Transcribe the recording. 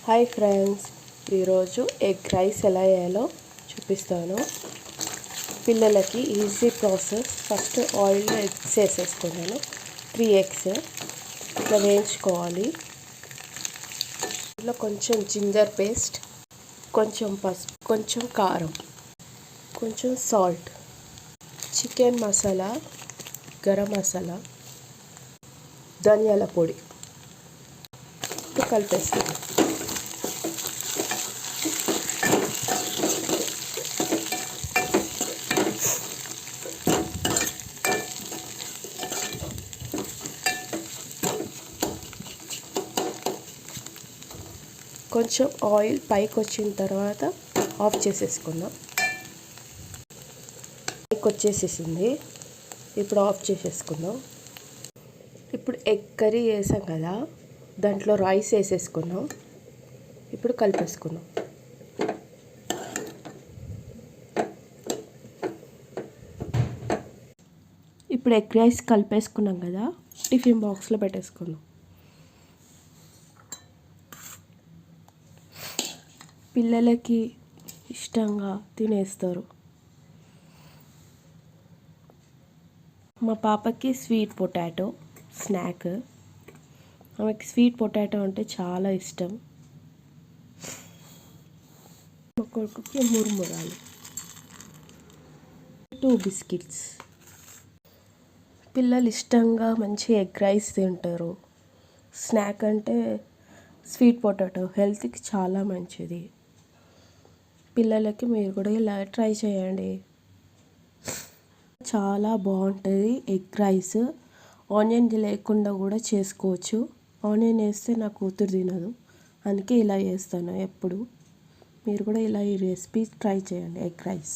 Hi friends, ఈరోజు egg rice ఎలా చేయాలో చూపిస్తాను. పిల్లలకి ఈజీ ప్రాసెస్. ఫస్ట్ ఆయిల్లో ఎగ్స్ వేసేసుకున్నాను. 3 ఎగ్స్ ఇట్లా వేయించుకోవాలి. ఇందులో కొంచెం జింజర్ పేస్ట్, కొంచెం పసుపు, కొంచెం కారం, కొంచెం సాల్ట్, చికెన్ మసాలా, గరం మసాలా, ధనియాల పొడి కలిపేస్తాను. కొంచెం ఆయిల్ పైకి వచ్చిన తర్వాత ఆఫ్ చేసేసుకున్నాం. పైకి వచ్చేసేసింది. ఇప్పుడు ఆఫ్ చేసేసుకున్నాం. ఇప్పుడు ఎగ్ కర్రీ వేసాం కదా, దాంట్లో రైస్ వేసేసుకున్నాం. ఇప్పుడు కలిపేసుకున్నాం. ఇప్పుడు ఎగ్ రైస్ కలిపేసుకున్నాం కదా, టిఫిన్ బాక్స్లో పెట్టేసుకున్నాం. పిల్లలకి ఇష్టంగా తినేస్తారు. మా పాపకి స్వీట్ పొటాటో స్నాక్. ఆమెకి స్వీట్ పొటాటో అంటే చాలా ఇష్టం. మా కొడుకుకి మురుమురాలు, 2 బిస్కెట్స్. పిల్లలు ఇష్టంగా మంచి ఎగ్ రైస్ తింటారు. స్నాక్ అంటే స్వీట్ పొటాటో హెల్త్కి చాలా మంచిది. పిల్లలకి మీరు కూడా ఇలా ట్రై చేయండి. చాలా బాగుంటుంది ఎగ్ రైస్. ఆనియన్ లేకుండా కూడా చేసుకోవచ్చు. ఆనియన్ వేస్తే నా కూతురు తినదు, అందుకే ఇలా చేస్తాను ఎప్పుడు. మీరు కూడా ఇలా ఈ రెసిపీ ట్రై చేయండి, ఎగ్ రైస్.